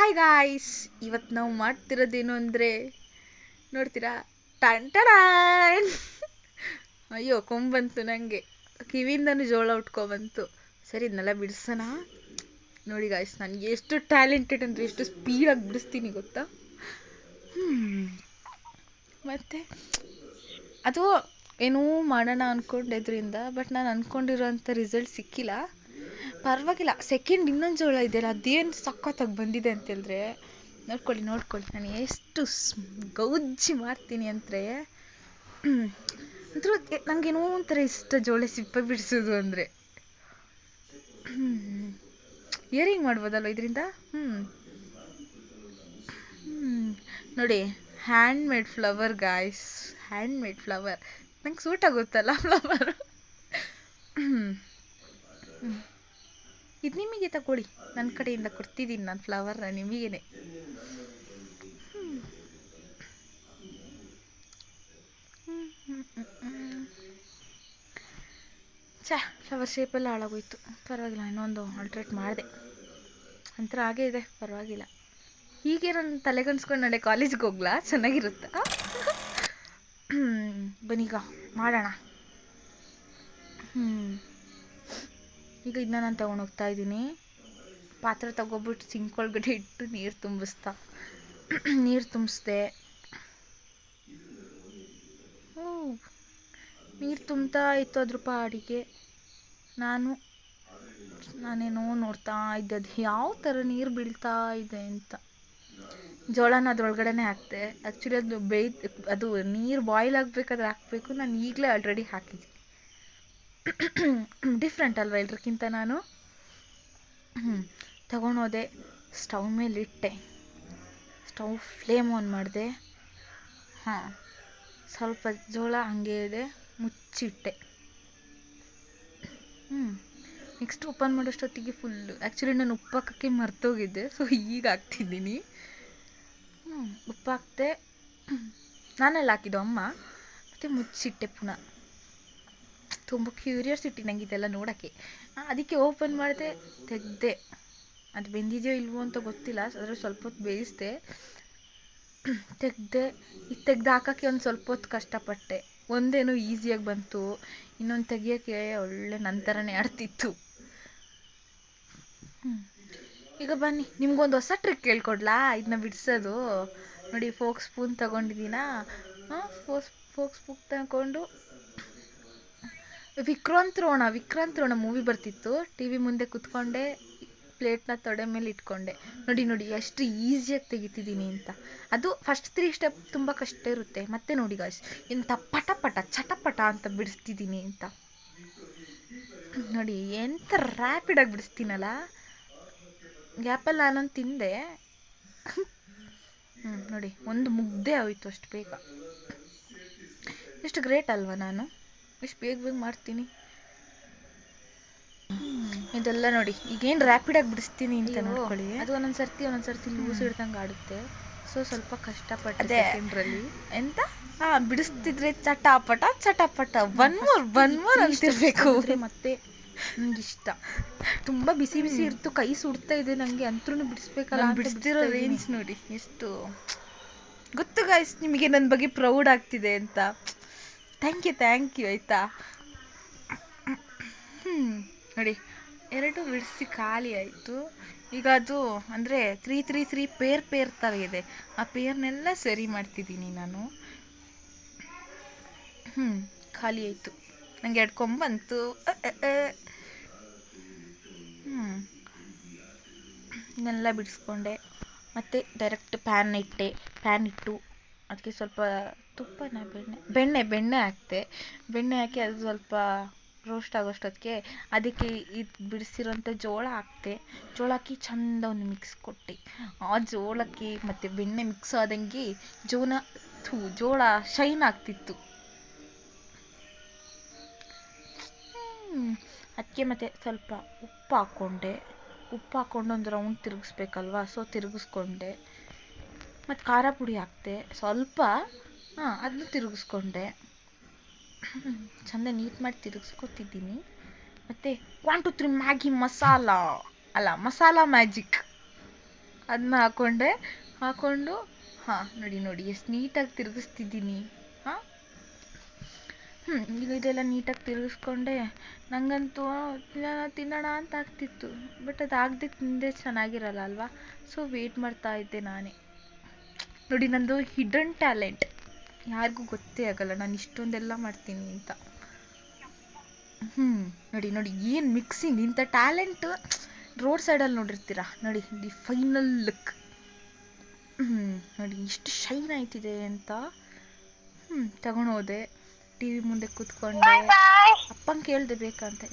Hi guys, ಇವತ್ತು ನಾವು ಮಾಡ್ತಿರೋದೇನು ಅಂದರೆ ನೋಡ್ತೀರಾ, ಟನ್ ಅಯ್ಯೋ ಕೊಂಬಂತು ನನಗೆ, ಕಿವಿಯಿಂದನೂ ಜೋಳ ಉಟ್ಕೊಬಂತು. ಸರಿ ಇದನ್ನೆಲ್ಲ ಬಿಡಿಸೋಣ. ನೋಡಿ ಗಾಯ್ಸ್, ನನಗೆ ಎಷ್ಟು ಟ್ಯಾಲೆಂಟೆಡ್ ಅಂದರೆ ಎಷ್ಟು ಸ್ಪೀಡಾಗಿ ಬಿಡಿಸ್ತೀನಿ ಗೊತ್ತಾ. ಮತ್ತು ಅದು ಏನೂ ಮಾಡೋಣ ಅಂದ್ಕೊಂಡಿದ್ರಿಂದ ಬಟ್ ನಾನು ಅಂದ್ಕೊಂಡಿರೋಂಥ ರಿಸಲ್ಟ್ ಸಿಕ್ಕಿಲ್ಲ. ಪರವಾಗಿಲ್ಲ, ಸೆಕೆಂಡ್ ಇನ್ನೊಂದು ಜೋಳ ಇದೆಯಲ್ಲ ಅದೇನು ಸಖತ್ತಾಗಿ ಬಂದಿದೆ ಅಂತ ಹೇಳಿದ್ರೆ ನೋಡ್ಕೊಳ್ಳಿ ನಾನು ಎಷ್ಟು ಗೌಜಿ ಮಾಡ್ತೀನಿ ಅಂದರೆ. ಅಂದರೂ ನನಗೇನೋ ಒಂಥರ ಇಷ್ಟ ಜೋಳ ಸಿಪ್ಪೆ ಬಿಡಿಸೋದು ಅಂದರೆ. ಇಯರಿಂಗ್ ಮಾಡ್ಬೋದಲ್ವ ಇದರಿಂದ. ನೋಡಿ, hand made flower guys, hand made flower. ನಂಗೆ ಸೂಟ್ ಆಗುತ್ತಲ್ಲ ಫ್ಲವರ್. ಇದು ನಿಮಗೆ ತಗೊಳ್ಳಿ, ನನ್ನ ಕಡೆಯಿಂದ ಕೊಡ್ತಿದ್ದೀನಿ ನಾನು ಫ್ಲವರ್ನ ನಿಮಗೇನೆ. ಫ್ಲವರ್ ಶೇಪೆಲ್ಲ ಹಾಳಾಗೋಯ್ತು. ಪರವಾಗಿಲ್ಲ, ಇನ್ನೊಂದು ಆಲ್ಟ್ರೇಟ್ ಮಾಡಿದೆ ಅಂತರ ಹಾಗೇ ಇದೆ, ಪರವಾಗಿಲ್ಲ. ಹೀಗೆ ನಾನು ತಲೆಗನ್ಸ್ಕೊಂಡು ನಾಳೆ ಕಾಲೇಜ್ಗೆ ಹೋಗ್ಲಾ, ಚೆನ್ನಾಗಿರುತ್ತಾ? ಬನ್ನೀಗ ಮಾಡೋಣ. ಈಗ ಇದನ್ನ ನಾನು ತೊಗೊಂಡೋಗ್ತಾ ಇದ್ದೀನಿ. ಪಾತ್ರೆ ತಗೊಬಿಟ್ಟು ಸಿಂಕ್ ಒಳಗಡೆ ಇಟ್ಟು ನೀರು ತುಂಬಿಸ್ದೆ. ನೀರು ತುಂಬ್ತಾ ಇತ್ತು ಅದ್ರ ಪಾಡಿಗೆ ನಾನೇನೋ ನೋಡ್ತಾ ಇದ್ದೆ ಅದು ಯಾವ ಥರ ನೀರು ಬೀಳ್ತಾ ಇದೆ ಅಂತ. ಜೋಳನ ಅದ್ರೊಳಗಡೆನೆ ಹಾಕ್ದೆ. ಆ್ಯಕ್ಚುಲಿ ಅದು ನೀರು ಬಾಯ್ಲ್ ಆಗಬೇಕಾದ್ರೆ ಹಾಕಬೇಕು, ನಾನು ಈಗಲೇ ಆಲ್ರೆಡಿ ಹಾಕಿದ್ದೀನಿ. ಡಿಫ್ರೆಂಟ್ ಅಲ್ವಾ ಎಲ್ರಿಗಿಂತ ನಾನು. ತಗೊಂಡೋದೆ, ಸ್ಟವ್ ಮೇಲಿಟ್ಟೆ, ಸ್ಟವ್ ಫ್ಲೇಮ್ ಆನ್ ಮಾಡಿದೆ. ಸ್ವಲ್ಪ ಜೋಳ ಹಂಗೆ ಇದೆ, ಮುಚ್ಚಿಟ್ಟೆ. ನೆಕ್ಸ್ಟ್ ಓಪನ್ ಮಾಡೋಷ್ಟೊತ್ತಿಗೆ ಫುಲ್ಲು, ಆ್ಯಕ್ಚುಲಿ ನಾನು ಉಪ್ಪು ಹಾಕೋಕ್ಕೆ ಮರ್ತೋಗಿದ್ದೆ, ಸೊ ಈಗ ಹಾಕ್ತಿದ್ದೀನಿ. ಉಪ್ಪು ಹಾಕ್ತೆ, ನಾನೆಲ್ಲ ಹಾಕಿದ್ದು ಅಮ್ಮ, ಮತ್ತು ಮುಚ್ಚಿಟ್ಟೆ ಪುನಃ. ತುಂಬ ಕ್ಯೂರಿಯಾಸಿಟಿ ನಂಗೆ ಇದೆಲ್ಲ ನೋಡೋಕ್ಕೆ. ಅದಕ್ಕೆ ಓಪನ್ ಮಾಡಿದೆ, ತೆಗೆದೆ. ಅದು ಬೆಂದಿದೆಯೋ ಇಲ್ವೋ ಅಂತ ಗೊತ್ತಿಲ್ಲ, ಆದರೆ ಸ್ವಲ್ಪ ಹೊತ್ತು ಬೇಯಿಸಿದೆ, ತೆಗೆದೆ. ಇದು ತೆಗ್ದು ಹಾಕೋಕ್ಕೆ ಒಂದು ಸ್ವಲ್ಪ ಹೊತ್ತು ಕಷ್ಟಪಟ್ಟೆ. ಒಂದೇನೋ ಈಸಿಯಾಗಿ ಬಂತು, ಇನ್ನೊಂದು ತೆಗಿಯೋಕ್ಕೆ ಒಳ್ಳೆ ನಂತರನೇ ಆಡ್ತಿತ್ತು. ಈಗ ಬನ್ನಿ ನಿಮ್ಗೊಂದು ಹೊಸ ಟ್ರಿಕ್ ಹೇಳ್ಕೊಡ್ಲಾ ಇದನ್ನ ಬಿಡಿಸೋದು. ನೋಡಿ, ಫೋಕ್ ಸ್ಪೂನ್ ತಗೊಂಡಿದ್ದೀನಾ. ಫೋಕ್ ಸ್ಪೂನ್ ತಗೊಂಡು ವಿಕ್ರಾಂತ್ ರೋಣ ಮೂವಿ ಬರ್ತಿತ್ತು, ಟಿ ವಿ ಮುಂದೆ ಕುತ್ಕೊಂಡೆ, ಪ್ಲೇಟ್ನ ತೊಡೆ ಮೇಲೆ ಇಟ್ಕೊಂಡೆ. ನೋಡಿ ಎಷ್ಟು ಈಸಿಯಾಗಿ ತೆಗಿತಿದ್ದೀನಿ ಅಂತ. ಅದು ಫಸ್ಟ್ 3 ಸ್ಟೆಪ್ ತುಂಬ ಕಷ್ಟ ಇರುತ್ತೆ. ಮತ್ತೆ ನೋಡಿ ಗಾಯ್ಸ್, ಎಂಥ ಪಟ ಚಟಪಟ ಅಂತ ಬಿಡಿಸ್ತಿದ್ದೀನಿ ಅಂತ. ನೋಡಿ ಎಂಥ ರ್ಯಾಪಿಡಾಗಿ ಬಿಡಿಸ್ತೀನಲ್ಲ. ಗ್ಯಾಪಲ್ಲಿ ನಾನೊಂದು ತಿಂದೆ. ನೋಡಿ, ಒಂದು ಮುಗ್ದೆ ಆಯಿತು ಅಷ್ಟು ಬೇಗ. ಎಷ್ಟು ಗ್ರೇಟ್ ಅಲ್ವಾ ನಾನು, ಎಷ್ಟು ಬೇಗ ಮಾಡ್ತೀನಿ. ಇದೆಲ್ಲ ನೋಡಿ, ಈಗೇನು ರ್ಯಾಪಿಡಾಗಿ ಬಿಡಿಸ್ತೀನಿ ಅಂತ ನೋಡ್ಕೊಳ್ಳಿ. ಅದು ಒಂದೊಂದ್ಸರ್ತಿ ಲೂಸ್ ಹಿಡ್ದಂಗೆ ಆಡುತ್ತೆ, ಸೊ ಸ್ವಲ್ಪ ಕಷ್ಟಪಟ್ಟೆ ಸೆಕೆಂಡ್ರಲ್ಲಿ. ಎಂತ ಬಿಡಿಸ್ತಿದ್ರೆ ಚಟಾಪಟ ಒನ್ ಮೋರ್ ಅಂತಿರ್ಬೇಕು. ಮತ್ತೆ ನನಗಿಷ್ಟ, ತುಂಬ ಬಿಸಿ ಇರ್ತು, ಕೈ ಸುಡ್ತಾ ಇದೆ ನನಗೆ, ಅಂತೂ ಬಿಡಿಸ್ಬೇಕಲ್ಲ. ಬಿಡಿಸ್ತಿರೋ ರೇಂಜ್ ನೋಡಿ ಎಷ್ಟು ಗೊತ್ತು ಗಾಯ್ಸ್ ನಿಮಗೆ ನನ್ನ ಬಗ್ಗೆ ಪ್ರೌಡ್ ಆಗ್ತಿದೆ ಅಂತ. ಥ್ಯಾಂಕ್ ಯು ಆಯಿತಾ. ನೋಡಿ, 2 ಬಿಡಿಸಿ ಖಾಲಿ ಆಯಿತು. ಈಗ ಅದು ಅಂದರೆ 3 ಪೇರ್ ಥರ ಇದೆ, ಆ ಪೇರ್ನೆಲ್ಲ ಸರಿ ಮಾಡ್ತಿದ್ದೀನಿ ನಾನು. ಖಾಲಿ ಆಯಿತು, ನನಗೆ 2 ಕೊಂಬಂತು. ಇದನ್ನೆಲ್ಲ ಬಿಡಿಸ್ಕೊಂಡೆ. ಮತ್ತು ಡೈರೆಕ್ಟ್ ಪ್ಯಾನ್ ಇಟ್ಟು ಅದಕ್ಕೆ ಸ್ವಲ್ಪ ಬೆಣ್ಣೆ ಹಾಕಿದೆ. ಬೆಣ್ಣೆ ಹಾಕಿ ಅದು ಸ್ವಲ್ಪ ರೋಸ್ಟ್ ಆಗೋಷ್ಟೊತ್ತಿಗೆ ಅದಕ್ಕೆ ಇದು ಬಿಡಿಸಿರೋಂಥ ಜೋಳ ಹಾಕಿದೆ. ಜೋಳ ಹಾಕಿ ಚೆಂದ ಒಂದು ಮಿಕ್ಸ್ ಕೊಟ್ಟೆ. ಆ ಜೋಳಕ್ಕೆ ಮತ್ತು ಬೆಣ್ಣೆ ಮಿಕ್ಸ್ ಆದಂಗೆ ಜೋಳ ಶೈನ್ ಆಗ್ತಿತ್ತು. ಅದಕ್ಕೆ ಮತ್ತೆ ಸ್ವಲ್ಪ ಉಪ್ಪು ಹಾಕ್ಕೊಂಡು ಒಂದು ರೌಂಡ್ ತಿರುಗಿಸ್ಬೇಕಲ್ವ, ಸೊ ತಿರುಗಿಸ್ಕೊಂಡೆ. ಮತ್ತು ಖಾರ ಪುಡಿ ಹಾಕ್ದೆ ಸ್ವಲ್ಪ, ಅದನ್ನು ತಿರುಗಿಸ್ಕೊಂಡೆ. ಚೆಂದ ನೀಟ್ ಮಾಡಿ ತಿರುಗಿಸ್ಕೊತಿದ್ದೀನಿ. ಮತ್ತು 1 2 3 ಮ್ಯಾಗಿ ಮಸಾಲ ಮ್ಯಾಜಿಕ್ ಅದನ್ನ ಹಾಕೊಂಡು ಹಾಂ ನೋಡಿ ಎಷ್ಟು ನೀಟಾಗಿ ತಿರುಗಿಸ್ತಿದ್ದೀನಿ. ಹಾಂ ಈಗ ಇದೆಲ್ಲ ನೀಟಾಗಿ ತಿರುಗಿಸ್ಕೊಂಡೆ. ನನಗಂತೂ ತಿನ್ನೋಣ ಅಂತ ಆಗ್ತಿತ್ತು, ಬಟ್ ಅದು ಆಗದೆ ತಿಂದೆ ಚೆನ್ನಾಗಿರಲ್ಲ ಅಲ್ವಾ. ಸೊ ವೇಟ್ ಮಾಡ್ತಾ ಇದ್ದೆ ನಾನೇ. ನೋಡಿ, ನಂದು ಹಿಡನ್ ಟ್ಯಾಲೆಂಟ್, ಯಾರಿಗೂ ಗೊತ್ತೇ ಆಗಲ್ಲ ನಾನು ಇಷ್ಟೊಂದೆಲ್ಲ ಮಾಡ್ತೀನಿ ಅಂತ. ನೋಡಿ ಏನು ಮಿಕ್ಸಿಂಗ್, ಇಂಥ ಟ್ಯಾಲೆಂಟ್ ರೋಡ್ ಸೈಡಲ್ಲಿ ನೋಡಿರ್ತೀರಾ. ನೋಡಿ ದಿ ಫೈನಲ್ ಲುಕ್. ನೋಡಿ ಇಷ್ಟು ಶೈನ್ ಆಯ್ತಿದೆ ಅಂತ. ತಗೊಂಡೋದೆ, ಟಿ ವಿ ಮುಂದೆ ಕೂತ್ಕೊಂಡೆ, ಅಪ್ಪಂಗೆ ಕೇಳಿದೆ ಬೇಕಂತ.